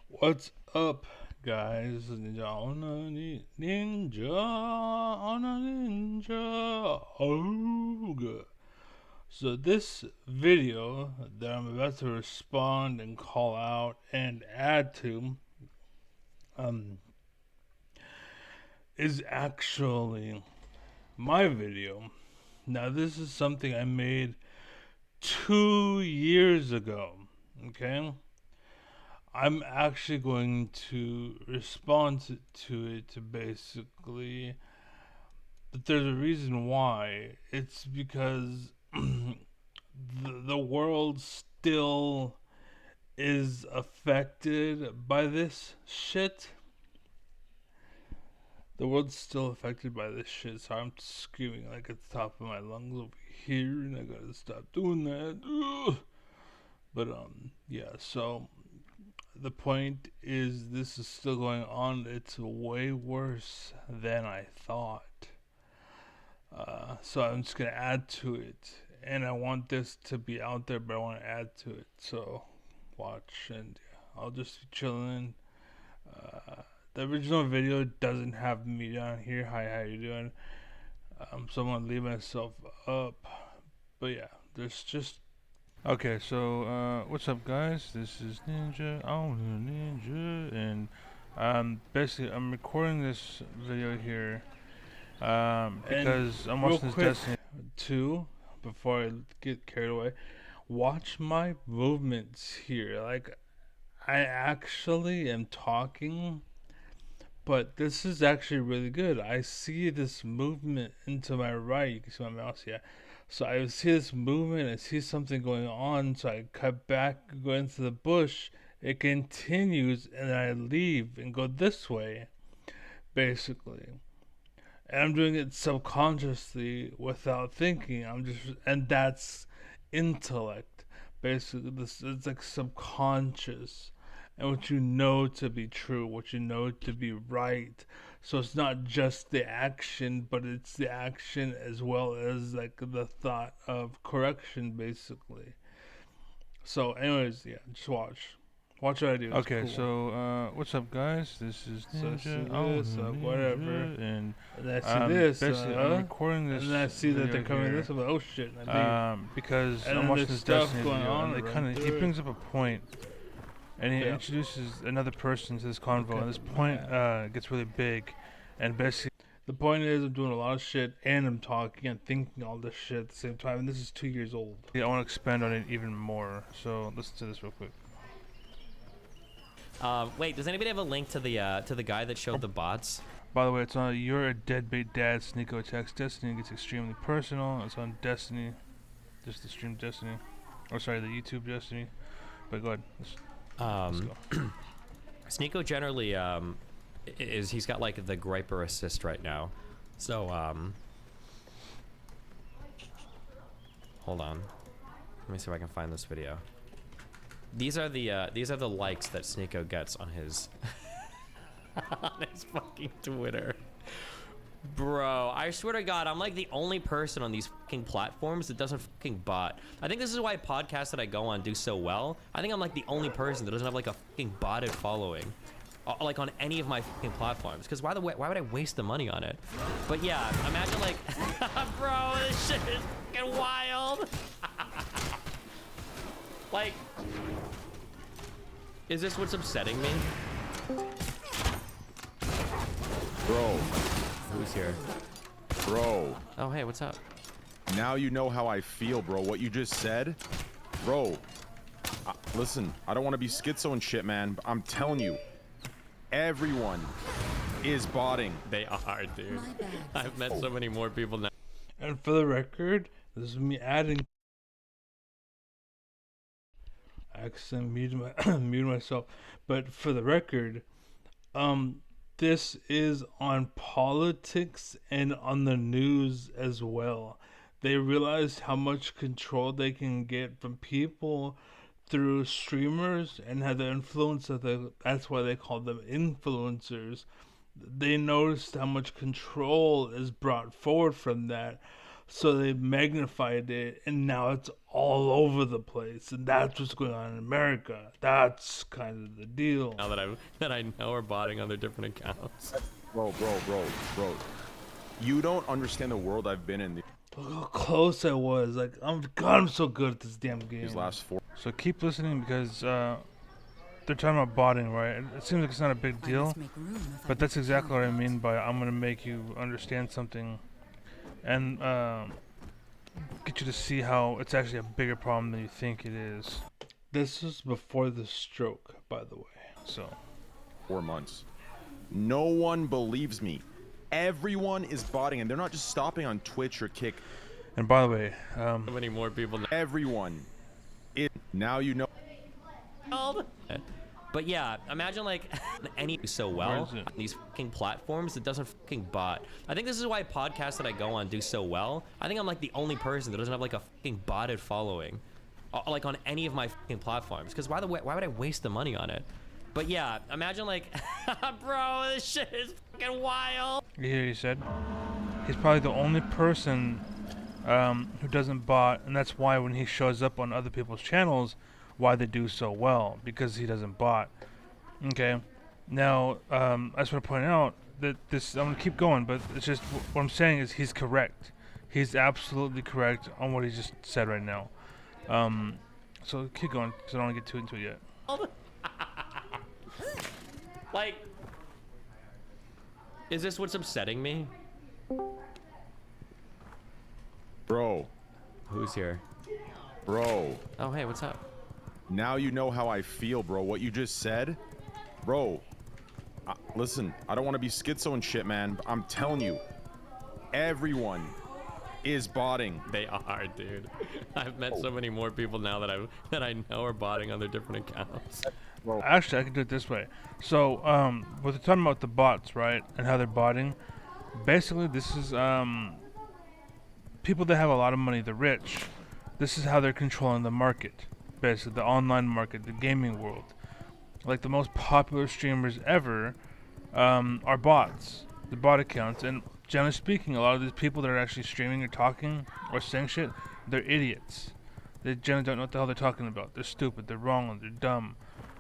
What's up, guys? Ninja on a ninja on a ninja. Oh, good. So this video that I'm about to respond and call out and add to, um, is actually my video. Now this is something I made 2 years ago. Okay. I'm actually going to respond to it to basically, but there's a reason why. It's because the world still is affected by this shit. The world's still affected by this shit, so I'm screaming like at the top of my lungs over here, and I gotta stop doing that. Ugh. But yeah. So the point is, this is still going on. It's way worse than I thought. So I'm just gonna add to it, and I want this to be out there, but I want to add to it. So watch, and yeah, I'll just be chilling. Uh, the original video doesn't have me down here. Hi, how you doing? So I'm gonna leave myself up. But yeah, there's just okay. So what's up, guys? This is Ninja on a Ninja, and basically I'm recording this video here because I'm watching this Destiny 2 before I get carried away. Watch my movements here. Like, I actually am talking, but this is actually really good. I see this movement into my right. You can see my mouse here. So I see this movement. I see something going on. So I cut back, go into the bush. It continues, and I leave and go this way, basically. And I'm doing it subconsciously without thinking. And that's intellect. Basically, this it's like subconscious, and what you know to be true, what you know to be right. So it's not just the action, but it's the action as well as like the thought of correction, basically. So, anyways, yeah, just watch. Watch what I do. It's Okay, cool. so what's up, guys? This is So I see Ninja. this, whatever. And And I see this, basically I'm recording and this then I see that they're video coming here this. I'm like, oh shit, and I leave. because And I'm then watching there's this stuff Destiny going video, on. and I they run he through it. brings up a point, and he Yeah. introduces another person to this convo, Okay. and this point gets really big, and basically The point is, I'm doing a lot of shit, and I'm talking and thinking all this shit at the same time. And this is 2 years old. I want to expand on it even more. So listen to this real quick. Wait, does anybody have a link to the guy that showed the bots? By the way, it's on You're a Deadbeat Dad. Sneeko attacks Destiny. It gets extremely personal. It's on Destiny, just the stream Destiny, or sorry, the YouTube Destiny. But go ahead. Let's go. Sneeko generally he's got like the Griper assist right now. So hold on. Let me see if I can find this video. These are the likes that Sneeko gets on his on his fucking Twitter. Bro, I swear to God, I'm like the only person on these fucking platforms that doesn't fucking bot. I think this is why podcasts that I go on do so well. I think I'm like the only person that doesn't have like a fucking botted following, like on any of my fucking platforms. Because why would I waste the money on it? But yeah, imagine like, bro, this shit is fucking wild. Like, is this what's upsetting me? Bro, Who's here? bro. Oh, hey, what's up? Now you know how I feel, bro. What you just said? Bro, listen, I don't want to be schizo and shit, man, but I'm telling you, everyone is botting. They are, dude. I've met so many more people now. And for the record, this is me adding. I accidentally muted myself. But for the record, this is on politics and on the news as well. They realized how much control they can get from people through streamers and how the influence of that's why they call them influencers. They noticed how much control is brought forward from that. So they magnified it, and now it's all over the place, and that's what's going on in America. That's kind of the deal. Now that I know are botting on their different accounts. Bro. You don't understand the world I've been in Look how close I was. Like, I'm so good at this damn game. these last 4. So keep listening because they're talking about botting, right? It seems like it's not a big deal, but that's exactly what I mean by I'm gonna make you understand something, and get you to see how it's actually a bigger problem than you think it is. This was before the stroke, by the way. So 4 months. No one believes me. Everyone is botting, and they're not just stopping on Twitch or Kick. and by the way, How many more people now? Everyone. Now you know. But yeah, imagine like any so Where well is it? on these fucking platforms, it doesn't fucking bot. I think this is why podcasts that I go on do so well. I think I'm like the only person that doesn't have like a fucking botted following, like on any of my fucking platforms. Because why would I waste the money on it? But yeah, imagine like, bro, this shit is fucking wild. you hear he said he's probably the only person who doesn't bot, and that's why when he shows up on other people's channels, why they do so well, because he doesn't bot. Okay, now I just want to point out that this, I'm gonna keep going, but it's just what I'm saying is he's correct. He's absolutely correct on what he just said right now. So keep going because I don't want to get too into it yet. Like, is this what's upsetting me? Bro. Who's here? Bro. Oh, hey, what's up? Now you know how I feel, bro. What you just said? Bro. Listen, I don't want to be schizo and shit, man, but I'm telling you. Everyone is botting. They are, dude. I've met so many more people now that I know are botting on their different accounts. Actually, I can do it this way. So, what they're talking about the bots, right, and how they're botting. Basically, this is people that have a lot of money, the rich. This is how they're controlling the market, basically the online market, the gaming world. Like the most popular streamers ever are bots, the bot accounts, and generally speaking, a lot of these people that are actually streaming or talking or saying shit, they're idiots. They generally don't know what the hell they're talking about. They're stupid. They're wrong. They're dumb.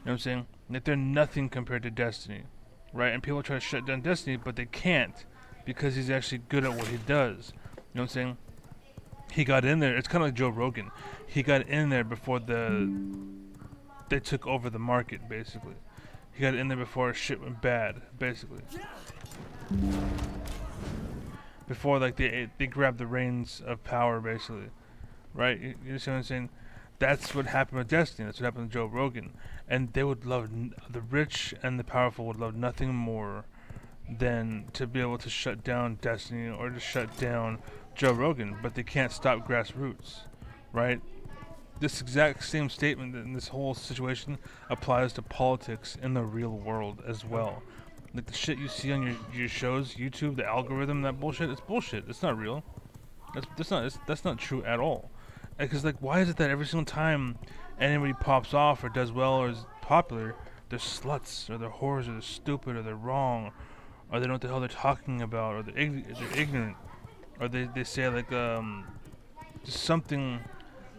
You know what I'm saying? Like they're nothing compared to Destiny, right? And people try to shut down Destiny, but they can't because he's actually good at what he does. You know what I'm saying? He got in there. It's kind of like Joe Rogan. He got in there before they took over the market, basically. He got in there before shit went bad, basically. Before like they grabbed the reins of power, basically, right? You see what I'm saying? That's what happened with Destiny. That's what happened with Joe Rogan. And they would love, the rich and the powerful would love nothing more than to be able to shut down Destiny or to shut down Joe Rogan, but they can't stop grassroots, right? This exact same statement in this whole situation applies to politics in the real world as well. Like the shit you see on your shows, YouTube, the algorithm, that bullshit, it's bullshit. It's not real. That's not true at all. Because like, why is it that every single time anybody pops off or does well or is popular, they're sluts or they're whores or they're stupid or they're wrong or they don't know what the hell they're talking about or they're ignorant or they say like just something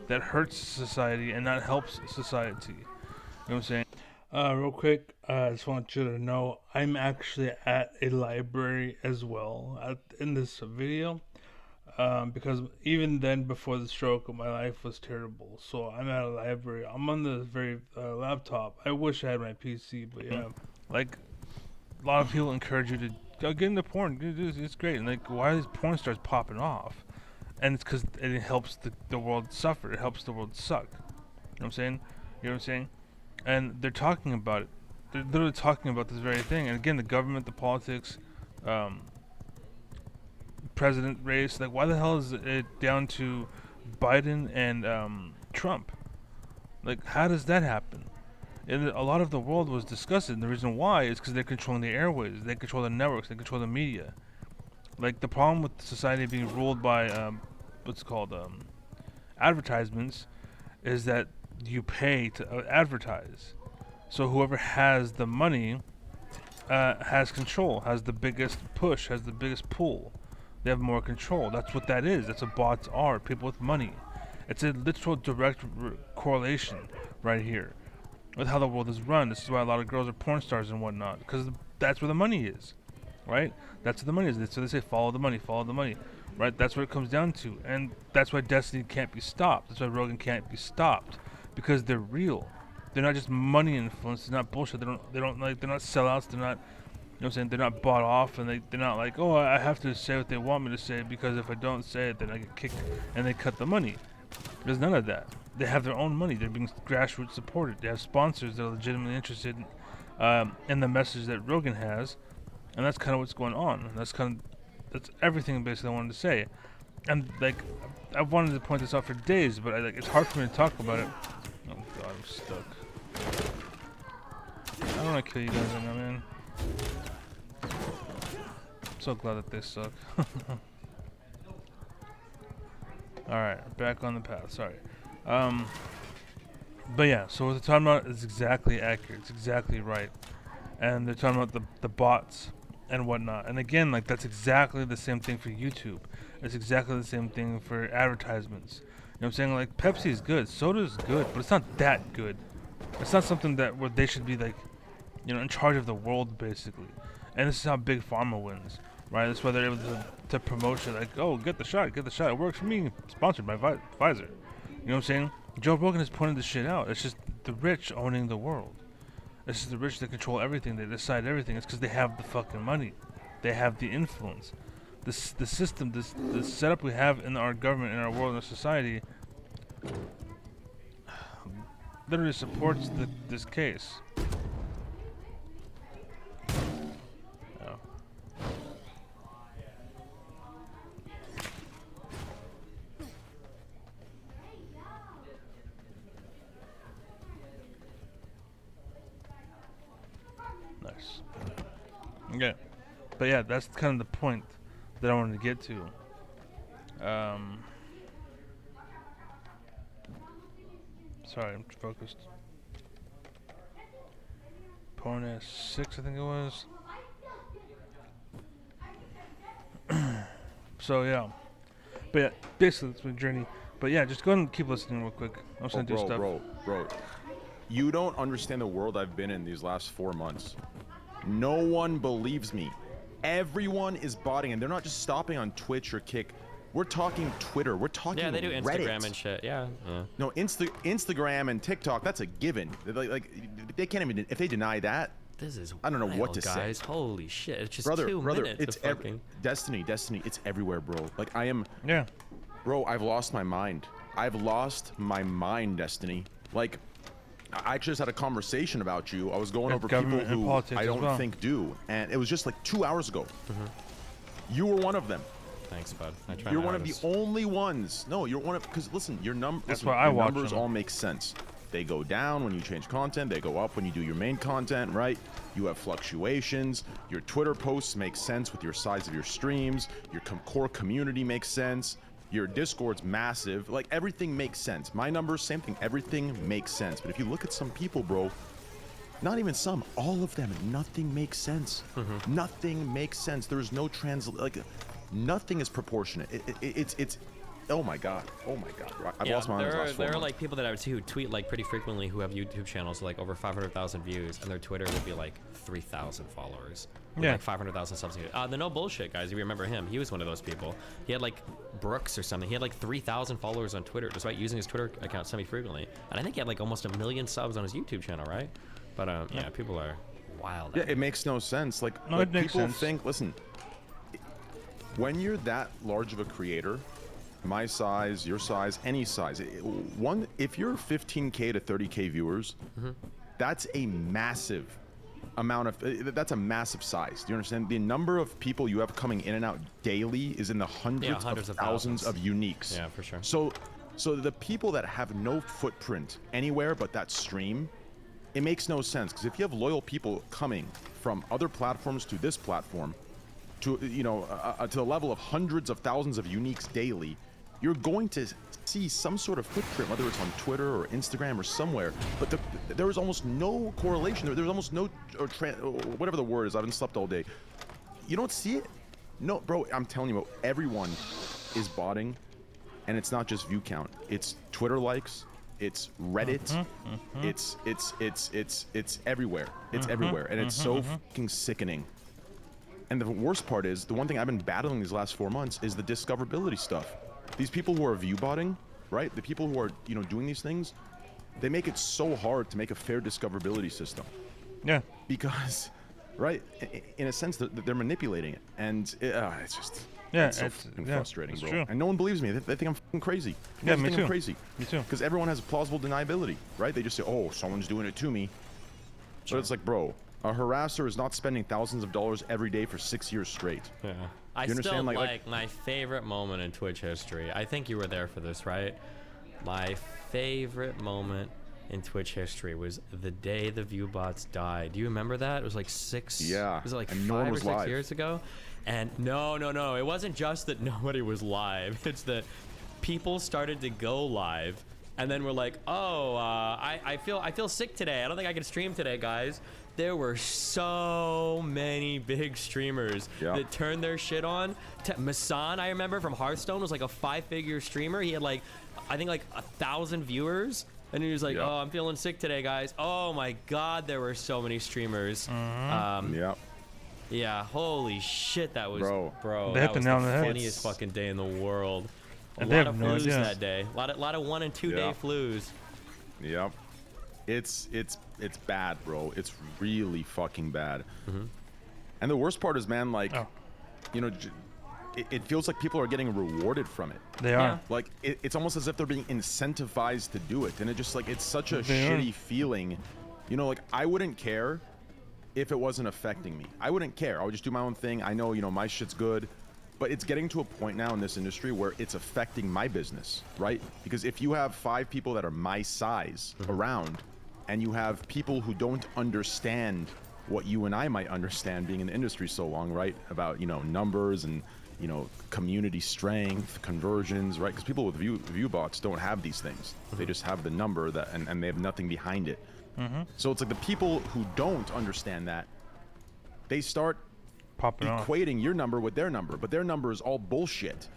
that hurts society and not helps society. You know what I'm saying? Real quick, I just want you to know I'm actually at a library as well in this video. Because even then, before the stroke, my life was terrible. So I'm at a library. I'm on the very laptop. I wish I had my PC, but yeah. Like, a lot of people encourage you to go get into porn. It's great. And like, why are these porn stars popping off? And it's because it helps the world suffer. It helps the world suck. You know what I'm saying? You know what I'm saying? And they're talking about it. They're literally talking about this very thing. And again, the government, the politics, president race, like why the hell is it down to Biden and Trump? Like, how does that happen? And a lot of the world was discussing. The reason why is because they're controlling the airways, they control the networks, they control the media. Like the problem with society being ruled by what's called advertisements is that you pay to advertise. So whoever has the money has control, has the biggest push, has the biggest pull. They have more control. That's what that is. That's what bots are. People with money. It's a literal direct correlation right here with how the world is run. This is why a lot of girls are porn stars and whatnot, because that's where the money is, right? That's where the money is. So they say follow the money, right? That's what it comes down to, and that's why Destiny can't be stopped. That's why Rogan can't be stopped, because they're real. They're not just money influenced. They're not bullshit. They're not sellouts. They're not, you know what I'm saying? They're not bought off, and they're not like, oh, I have to say what they want me to say, because if I don't say it, then I get kicked, and they cut the money. There's none of that. They have their own money. They're being grassroots supported. They have sponsors that are legitimately interested in the message that Rogan has, and that's kind of what's going on. That's everything basically I wanted to say. And like, I wanted to point this out for days, but it's hard for me to talk about it. Oh God, I'm stuck. I don't want to kill you guys right now, man. I'm so glad that they suck. Alright, back on the path, sorry. But yeah, so what they're talking about is exactly accurate, it's exactly right. And they're talking about the bots and whatnot. And again, like, that's exactly the same thing for YouTube. It's exactly the same thing for advertisements. You know what I'm saying? Like, Pepsi is good, soda is good, but it's not that good. It's not something where they should be, like, you know, in charge of the world, basically. And this is how Big Pharma wins, right? That's why they're able to promote it, like, oh, get the shot, it works for me, sponsored by Pfizer. You know what I'm saying? Joe Rogan has pointed this shit out. It's just the rich owning the world. It's just the rich that control everything, they decide everything. It's because they have the fucking money. They have the influence. The system, the setup we have in our government, in our world, in our society, literally supports this case. Nice. Okay. But yeah, that's kind of the point that I wanted to get to. Sorry, I'm focused. Porn 6, I think it was. So yeah. But yeah, basically that's my journey. But yeah, just go ahead and keep listening real quick. I'm just gonna do stuff. Bro. You don't understand the world I've been in these last 4 months. No one believes me. Everyone is botting, and they're not just stopping on Twitch or Kick. We're talking Twitter. We're talking Yeah, they do Reddit. Instagram and shit. Yeah. No, Instagram and TikTok. That's a given. Like they can't even. If they deny that, This is I don't know wild, what to guys. say. Holy shit! It's just brother. 2 minutes. It's of fucking... Destiny. It's everywhere, bro. Like I am. Yeah. Bro, I've lost my mind. I've lost my mind, Destiny. Like, I just had a conversation about you. I was going over people who I don't think do, and it was just like 2 hours ago. You were one of them. Thanks, bud. I try You're my one of the hardest. only ones. No, you're one of, because listen, your That's why I watch numbers them. all make sense. They go down when you change content. They go up when you do your main content, right? You have fluctuations. Your Twitter posts make sense with your size of your streams. Your core community makes sense. Your Discord's massive. Like, everything makes sense. My numbers, same thing. Everything makes sense. But if you look at some people, bro, not even some, all of them, nothing makes sense. Nothing makes sense. There's no nothing is proportionate. It's oh my god. I've lost my mind. There are like people that I would see who tweet like pretty frequently who have YouTube channels like over 500,000 views, and their Twitter would be like 3,000 followers. Yeah. Like 500,000 subs. The No Bullshit guys, you remember him? He was one of those people. He had like Brooks or something. He had like 3,000 followers on Twitter, despite using his Twitter account semi-frequently. And I think he had like almost 1 million subs on his YouTube channel, right? But yeah, people are wild. Yeah, it makes no sense. Like, No, like it makes people sense. think, listen, when you're that large of a creator, my size, your size, any size, if you're 15K to 30K viewers, that's a massive amount of, that's a massive size. Do you understand? The number of people you have coming in and out daily is in the hundreds of thousands of uniques. Yeah, for sure. So the people that have no footprint anywhere but that stream, it makes no sense, because if you have loyal people coming from other platforms to this platform, to to the level of hundreds of thousands of uniques daily, you're going to see some sort of footprint, whether it's on Twitter or Instagram or somewhere. But there is almost no correlation. There's almost no, or whatever the word is. I haven't slept all day. You don't see it. No, bro, I'm telling you, bro, everyone is botting, and it's not just view count. It's Twitter likes, it's Reddit, it's everywhere. It's everywhere, and it's so fucking sickening. And the worst part is, the one thing I've been battling these last 4 months is the discoverability stuff. These people who are view botting, right? The people who are, you know, doing these things, they make it so hard to make a fair discoverability system. Yeah. Because, right, in a sense, they're manipulating it, and it's just, Yeah, it's so fucking frustrating, it's bro. true. And no one believes me. They think I'm fucking crazy. Yeah, They me think I'm too. crazy. Me too. Because everyone has plausible deniability, right? They just say, "Oh, someone's doing it to me." But it's like, bro, a harasser is not spending thousands of dollars every day for 6 years straight. Yeah. I You still understand? like my favorite moment in Twitch history. I think you were there for this, right? My favorite moment in Twitch history was the day the ViewBots died. Do you remember that? It was like Yeah, Was it like and no one 5 or was 6 live. years ago? And no. It wasn't just that nobody was live. It's that people started to go live, and then we're like, oh, I feel sick today. I don't think I can stream today, guys. There were so many big streamers that turned their shit on. Masan, I remember from Hearthstone, was like a 5-figure streamer. He had like, I think like 1,000 viewers. And he was like, oh, I'm feeling sick today, guys. Oh my God, there were so many streamers. Yeah, holy shit, that was, bro, They that hit was the nail on the the head. funniest fucking day in the world. A And they lot have of no flus idea. that day. A lot of 1 and 2 day flus. Yep. It's bad, bro. It's really fucking bad. And the worst part is, man, like, you know, it feels like people are getting rewarded from it. They are. Like, it's almost as if they're being incentivized to do it. And it just, like, it's such a They are. shitty feeling. You know, like, I wouldn't care if it wasn't affecting me. I wouldn't care. I would just do my own thing. I know, you know, my shit's good. But it's getting to a point now in this industry where it's affecting my business, right? Because if you have 5 people that are my size around, and you have people who don't understand what you and I might understand being in the industry so long, right? About, you know, numbers and, you know, community strength, conversions, right? Because people with view bots don't have these things. They just have the number that, and they have nothing behind it. So it's like the people who don't understand that, they start Popping off. equating your number with their number, but their number is all bullshit.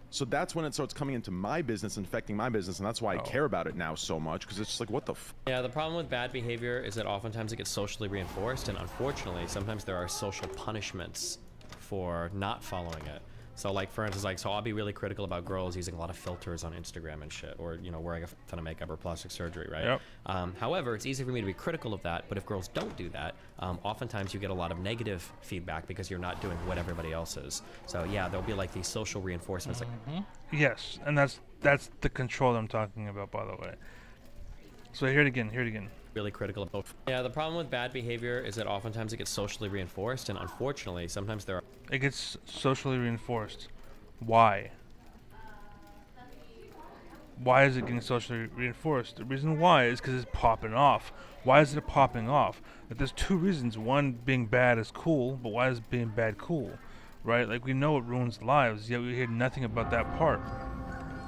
So that's when it starts coming into my business and affecting my business, and that's why I care about it now so much, because it's just like, what the f? Yeah, the problem with bad behavior is that oftentimes it gets socially reinforced, and unfortunately, sometimes there are social punishments for not following it. So, like, for instance, like, so I'll be really critical about girls using a lot of filters on Instagram and shit, or, you know, wearing a ton of makeup or plastic surgery, right? Yep. However, it's easy for me to be critical of that, but if girls don't do that, oftentimes you get a lot of negative feedback because you're not doing what everybody else is. So, yeah, there'll be, like, these social reinforcements. Like, Yes, and that's the control I'm talking about, by the way. So hear it again. really critical of both. Yeah, the problem with bad behavior is that oftentimes it gets socially reinforced, and unfortunately, sometimes there are... It gets socially reinforced. Why? Why is it getting socially reinforced? The reason why is because it's popping off. Why is it popping off? Like, there's 2 reasons. One, being bad is cool, but why is being bad cool? Right? Like, we know it ruins lives, yet we hear nothing about that part.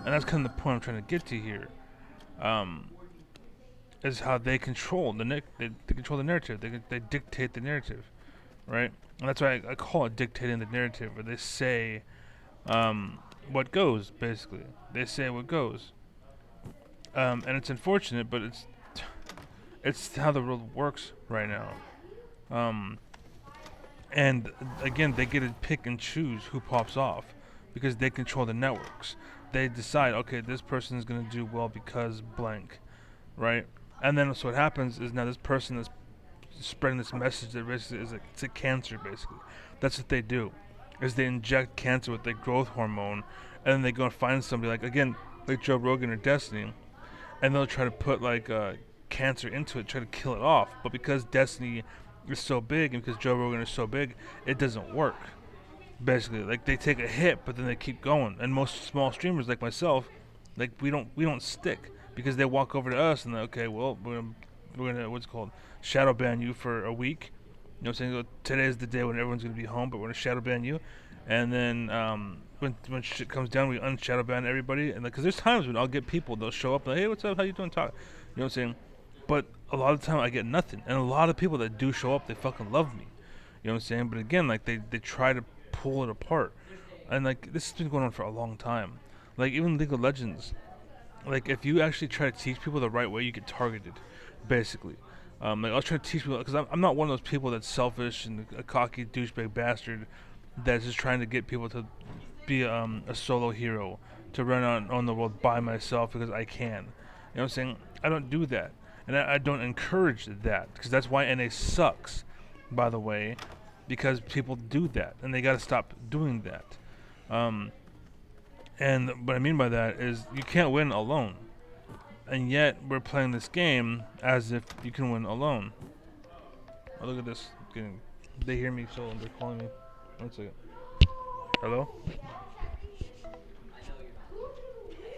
And that's kind of the point I'm trying to get to here. Is how they control they control the narrative. They dictate the narrative, right? And that's why I call it dictating the narrative, where they say what goes, basically. They say what goes. And it's unfortunate, but it's how the world works right now. And again, they get to pick and choose who pops off because they control the networks. They decide, okay, this person is going to do well because blank, right? And then so what happens is now this person is spreading this message that basically is it's a cancer, basically. That's what they do, is they inject cancer with their growth hormone, and then they go and find somebody like Joe Rogan or Destiny, and they'll try to put like cancer into it, try to kill it off. But because Destiny is so big and because Joe Rogan is so big, it doesn't work. Basically, like, they take a hit, but then they keep going. And most small streamers like myself, like, we don't stick because they walk over to us and they're, okay, well, we're gonna what's it called, shadow ban you for a week. You know what I'm saying? Today's the day when everyone's gonna be home, but we're gonna shadow ban you. And then when shit comes down, we unshadow ban everybody. And because there's times when I'll get people, they'll show up like, hey, what's up? How you doing? Talk. You know what I'm saying? But a lot of the time I get nothing. And a lot of people that do show up, they fucking love me. You know what I'm saying? But again, like, they try to pull it apart. And like this has been going on for a long time. Like even League of Legends, like if you actually try to teach people the right way, you get targeted, basically. Like I was trying to teach people because I'm not one of those people that's selfish and a cocky douchebag bastard that's just trying to get people to be a solo hero, to run on the world by myself because I can. You know what I'm saying? I don't do that, and I don't encourage that because that's why NA sucks, by the way, because people do that and they got to stop doing that. And what I mean by that is you can't win alone. And yet we're playing this game as if you can win alone. Oh, look at this. They hear me, so they're calling me. One second. Hello?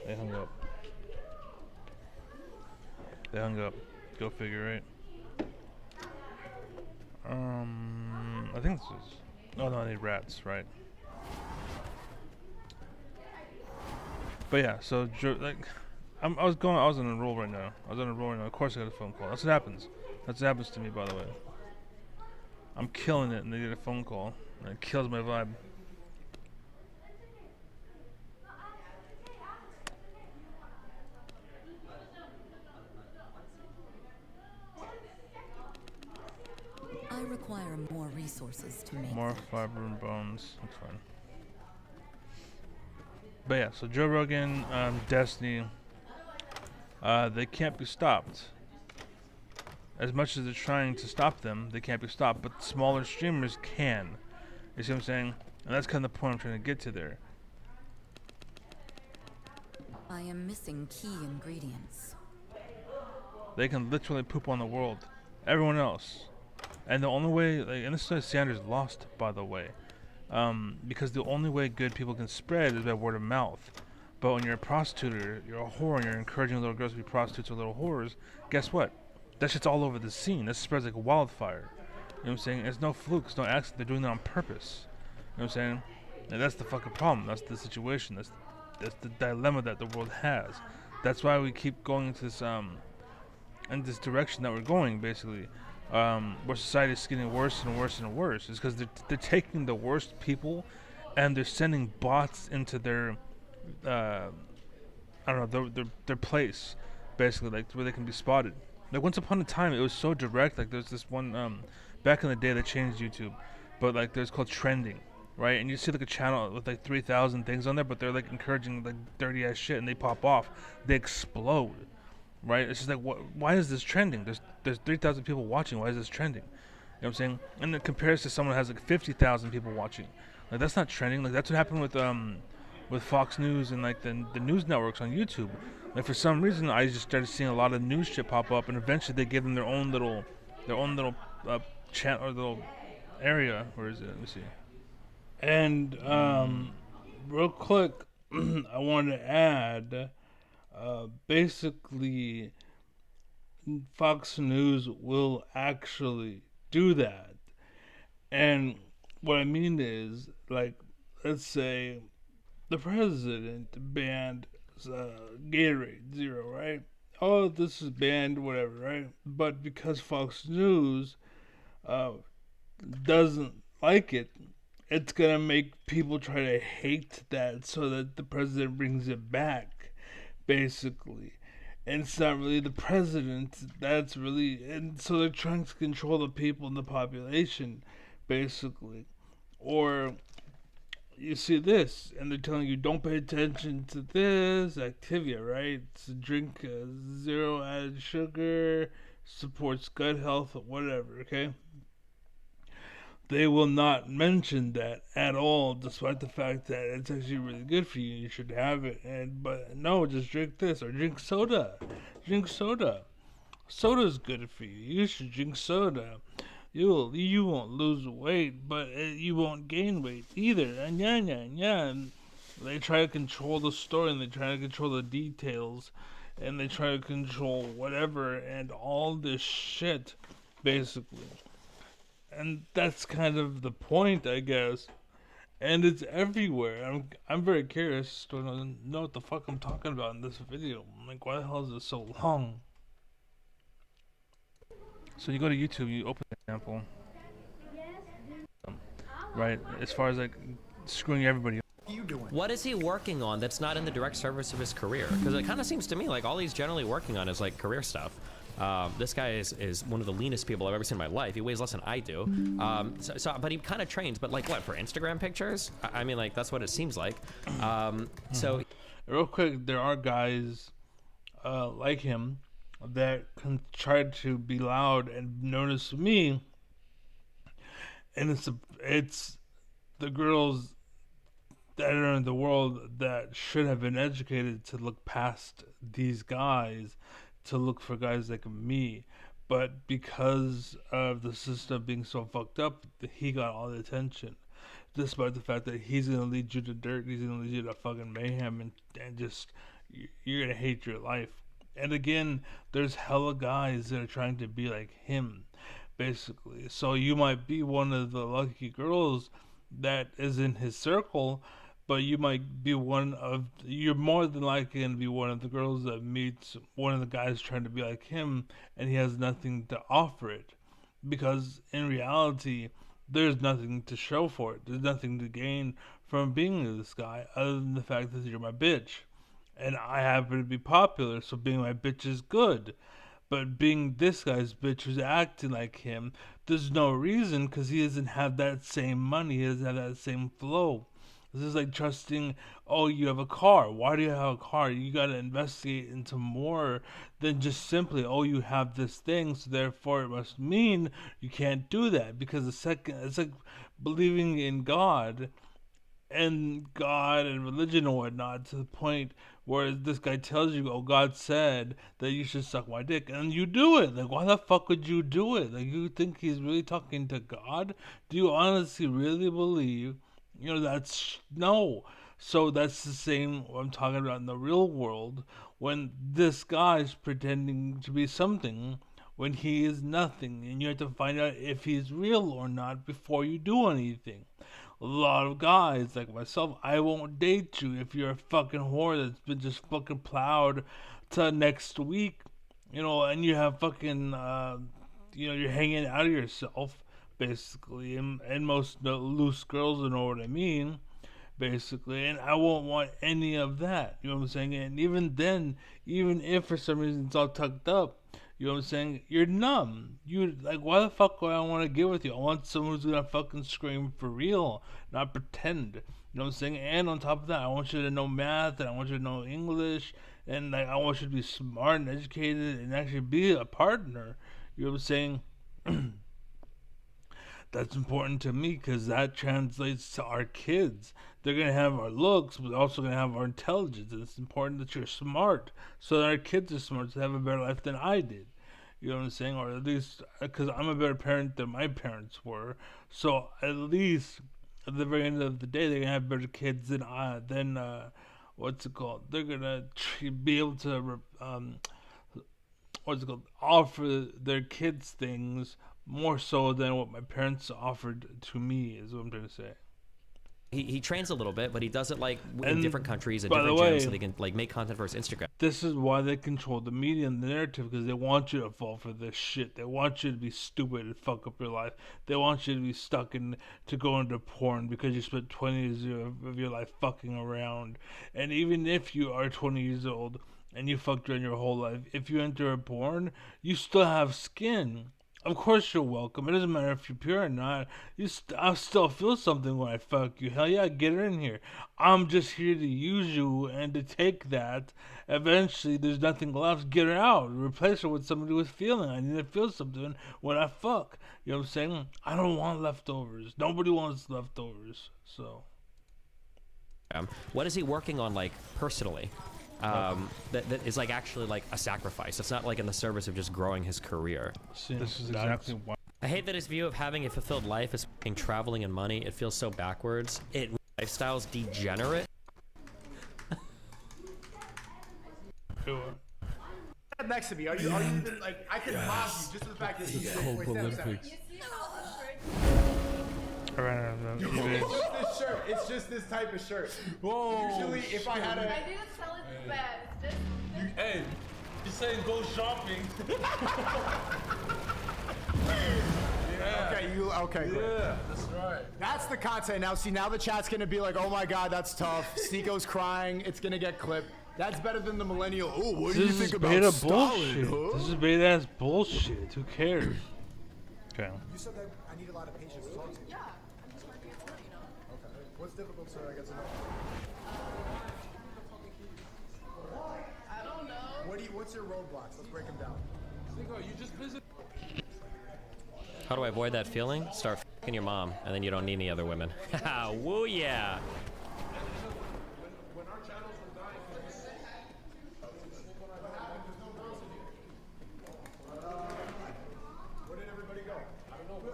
They hung up. They hung up. Go figure, right? I think this is... Oh, no, I need rats, right? But yeah, so like, I was on a roll right now. Of course, I got a phone call. That's what happens. That's what happens to me, by the way. I'm killing it, and they get a phone call, and it kills my vibe. I require more resources to make More that. fiber and bones. That's fine. But yeah, so Joe Rogan, Destiny, they can't be stopped. As much as they're trying to stop them, they can't be stopped. But smaller streamers can. You see what I'm saying? And that's kind of the point I'm trying to get to there. I am missing key ingredients. They can literally poop on the world. Everyone else. And the only way, like, and this is why Sanders lost, by the way. Because the only way good people can spread is by word of mouth. But when you're a prostitute, you're a whore, and you're encouraging little girls to be prostitutes or little whores, guess what? That shit's all over the scene. That spreads like wildfire. You know what I'm saying? It's no fluke. It's no accident. They're doing that on purpose. You know what I'm saying? And that's the fucking problem. That's the situation. That's the dilemma that the world has. That's why we keep going into this in this direction that we're going, basically. Where society is getting worse and worse and worse. Is because they're taking the worst people, and they're sending bots into their I don't know, their place, basically, like where they can be spotted. Like once upon a time, it was so direct. Like there's this one back in the day they changed YouTube, but like there's called trending, right? And you see like a channel with like 3,000 things on there, but they're like encouraging like dirty ass shit, and they pop off, they explode, right? It's just like why is this trending? There's 3,000 people watching. Why is this trending? You know what I'm saying? And it compares to someone who has like 50,000 people watching. Like that's not trending. Like that's what happened with Fox News and like the news networks on YouTube. Like for some reason, I just started seeing a lot of news shit pop up, and eventually they give them their own little channel or little area. Where is it? Let me see. And real quick, I want to add, basically, Fox News will actually do that. And what I mean is, like, let's say the president banned Gatorade Zero, right? Oh, this is banned, whatever, right? But because Fox News doesn't like it, it's gonna make people try to hate that so that the president brings it back, basically. And it's not really the president, that's really, and so they're trying to control the people in the population, basically. Or you see this, and they're telling you don't pay attention to this Activia, right? It's a drink, zero added sugar, supports gut health, whatever, okay? They will not mention that at all, despite the fact that it's actually really good for you. You should have it, but no, just drink this or drink soda. Drink soda. Soda's good for you. You should drink soda. You won't lose weight, but you won't gain weight either. And and they try to control the story, and they try to control the details, and they try to control whatever, and all this shit, basically. And that's kind of the point, I guess. And it's everywhere. I'm very curious to know what the fuck I'm talking about in this video. Like, why the hell is it so long? So you go to YouTube, you open the example. right? As far as like screwing everybody. What is he working on that's not in the direct service of his career? Because it kind of seems to me like all he's generally working on is like career stuff. This guy is one of the leanest people I've ever seen in my life. He weighs less than I do. But he kind of trains, but like what, for Instagram pictures? I mean, like that's what it seems like. So real quick, there are guys like him that can try to be loud and notice me, and it's the girls that are in the world that should have been educated to look past these guys, to look for guys like me. But because of the system being so fucked up, he got all the attention. Despite the fact that he's gonna lead you to dirt, he's gonna lead you to fucking mayhem, and just you're gonna hate your life. And again, there's hella guys that are trying to be like him, basically. So you might be one of the lucky girls that is in his circle, but you might be you're more than likely going to be one of the girls that meets one of the guys trying to be like him, and he has nothing to offer it. Because in reality, there's nothing to show for it. There's nothing to gain from being this guy other than the fact that you're my bitch. And I happen to be popular, so being my bitch is good. But being this guy's bitch who's acting like him, there's no reason, because he doesn't have that same money, he doesn't have that same flow. This is like trusting, oh, you have a car. Why do you have a car? You got to investigate into more than just simply, oh, you have this thing, so therefore it must mean you can't do that. Because it's like believing in God and religion and whatnot, to the point where this guy tells you, oh, God said that you should suck my dick, and you do it. Like, why the fuck would you do it? Like, you think he's really talking to God? Do you honestly really believe? No. So that's the same what I'm talking about in the real world, when this guy's pretending to be something when he is nothing, and you have to find out if he's real or not before you do anything. A lot of guys like myself, I won't date you if you're a fucking whore that's been just fucking plowed to next week, and you have fucking, you're hanging out of yourself, basically, and most loose girls know what I mean, basically, and I won't want any of that, you know what I'm saying? And even then, even if for some reason it's all tucked up, you know what I'm saying, you're numb. You like, why the fuck do I want to get with you? I want someone who's gonna fucking scream for real, not pretend. You know what I'm saying? And on top of that, I want you to know math, and I want you to know English, and like I want you to be smart and educated, and actually be a partner. You know what I'm saying? That's important to me, because that translates to our kids. They're going to have our looks, but they're also going to have our intelligence. And it's important that you're smart, so that our kids are smart, so they have a better life than I did. You know what I'm saying? Or at least, because I'm a better parent than my parents were. So at least, at the very end of the day, they're going to have better kids than what's it called? They're going to be able to, offer their kids things more so than what my parents offered to me, is what I'm trying to say. He trains a little bit, but he does it like in different countries and different gyms, so they can like make content for his Instagram. This is why they control the media and the narrative, because they want you to fall for this shit. They want you to be stupid and fuck up your life. They want you to be stuck to go into porn because you spent 20 years of your life fucking around. And even if you are 20 years old and you fucked around your whole life, if you enter a porn, you still have skin. Of course you're welcome. It doesn't matter if you're pure or not. I still feel something when I fuck you. Hell yeah, get her in here. I'm just here to use you and to take that. Eventually, there's nothing left. Get her out. Replace her with somebody with feeling. I need to feel something when I fuck. You know what I'm saying? I don't want leftovers. Nobody wants leftovers. So. What is he working on, like, personally? That is like actually like a sacrifice. It's not like in the service of just growing his career. This is exactly why. I hate that his view of having a fulfilled life is fucking traveling and money. It feels so backwards. Lifestyle's degenerate. Next to me, are you even like I could mob you just for the fact that you Hope Olympics. It's just this type of shirt. Whoa. Usually, if I had a. I didn't tell it this bad. It's just. Hey, you're saying go shopping. Okay, you okay? Great. Yeah, that's right. That's the content. Now, see, now the chat's gonna be like, "Oh my God, that's tough." Sneako's crying. It's gonna get clipped. That's better than the millennial. Oh, what do you think about Stalin? Huh? This is beta ass bullshit. Who cares? Okay. You said that I need a lot of patience to talk to you. Yeah, I'm just trying to get to know, you know. Okay. What's difficult, sir? I get to know. I don't know. What's your roadblocks? Let's break them down. You just visit. How do I avoid that feeling? Start f***ing your mom, and then you don't need any other women. Haha, woo yeah! Where did everybody go? I don't know.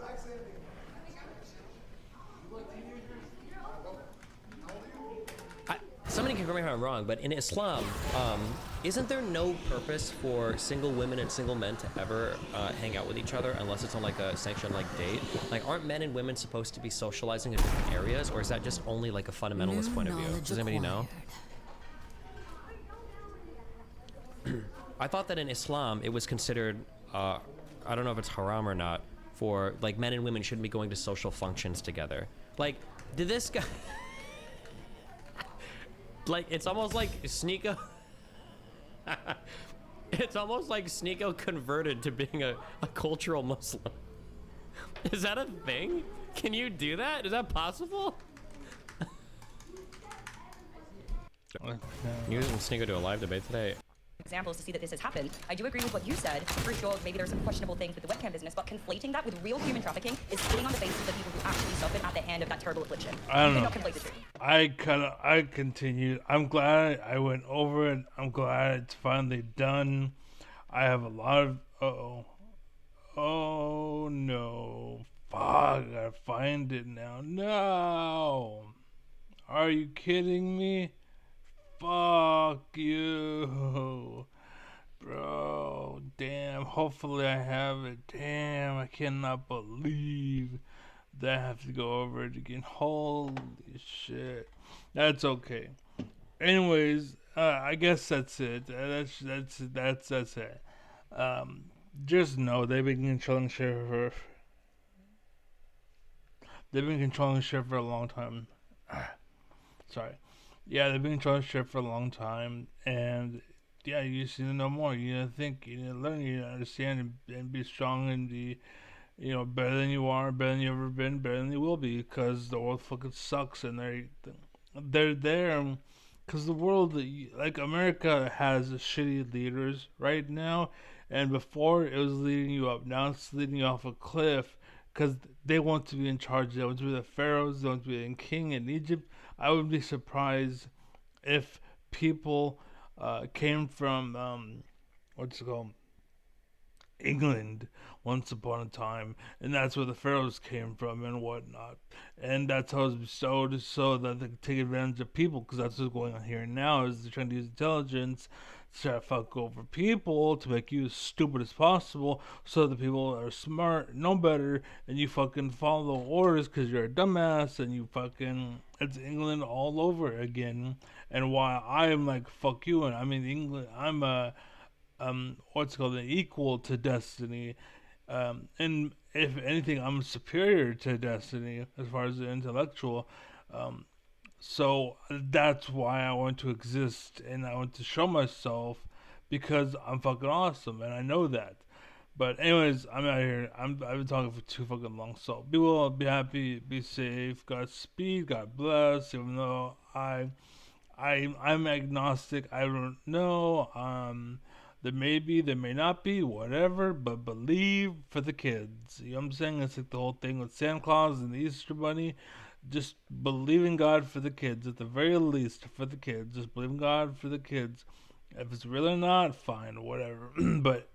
Somebody can correct me if I'm wrong, but in Islam, isn't there no purpose for single women and single men to ever hang out with each other unless it's on like a sanctioned like date? Like, aren't men and women supposed to be socializing in different areas, or is that just only like a fundamentalist point of view? Does anybody know? I thought that in Islam it was considered, I don't know if it's haram or not, for like men and women shouldn't be going to social functions together. Like, did this guy? Like, it's almost like Sneeko. It's almost like Sneeko converted to being a cultural Muslim. Is that a thing? Can you do that? Is that possible? Using Sneeko to a live debate today. Examples to see that this has happened. I do agree with what you said. For sure, maybe there's some questionable things with the webcam business, but conflating that with real human trafficking is spitting on the faces of the people who actually suffered at the hand of that terrible affliction. I don't know. Not conflate the two. I continued. I'm glad I went over it. I'm glad it's finally done. I have a lot of oh no, fuck! I gotta find it now. No, are you kidding me? Fuck you, bro. Damn. Hopefully I have it. Damn, I cannot believe that I have to go over it again. Holy shit. That's okay. Anyways, I guess that's it. That's it. Just know they've been controlling shit for. They've been controlling shit for a long time. Sorry. Yeah, they've been controlling shit for a long time, and yeah, you just need to know more. You need to think, you need to learn, you need to understand, and be strong and be, better than you are, better than you ever been, better than you will be, because the world fucking sucks, and they're there, because the world, like America, has shitty leaders right now, and before it was leading you up, now it's leading you off a cliff, because they want to be in charge. They want to be the pharaohs, they want to be the king in Egypt. I would be surprised if people came from England once upon a time, and that's where the pharaohs came from and whatnot, and that's how it's bestowed so that they can take advantage of people, because that's what's going on here now. Is they're trying to use intelligence to try to fuck over people to make you as stupid as possible, so the people that are smart know better, and you fucking follow orders because you're a dumbass, and you fucking, it's England all over again. And why I am like, fuck you, and I mean England, I'm an equal to Destiny, and if anything, I'm superior to Destiny as far as the intellectual. So that's why I want to exist, and I want to show myself, because I'm fucking awesome, and I know that. But anyways, I'm out here. I've been talking for too fucking long. So be well, be happy, be safe. Godspeed, God bless. Even though I'm agnostic, I don't know. There may be, there may not be, whatever. But believe for the kids. You know what I'm saying? It's like the whole thing with Santa Claus and the Easter Bunny. Just believe in God for the kids, at the very least, for the kids. Just believe in God for the kids. If it's real or not, fine, whatever. But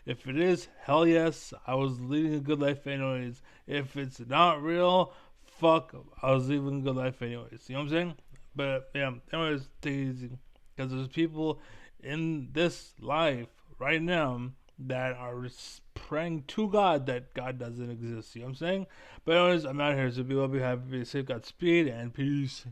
if it is, hell yes, I was leading a good life anyways. If it's not real, fuck, I was living a good life anyways. You know what I'm saying? But yeah, anyways, take it easy. Because there's people in this life right now that are praying to God that God doesn't exist. You know what I'm saying? But anyways, I'm out here, so be well, be happy, be safe, Godspeed, and peace.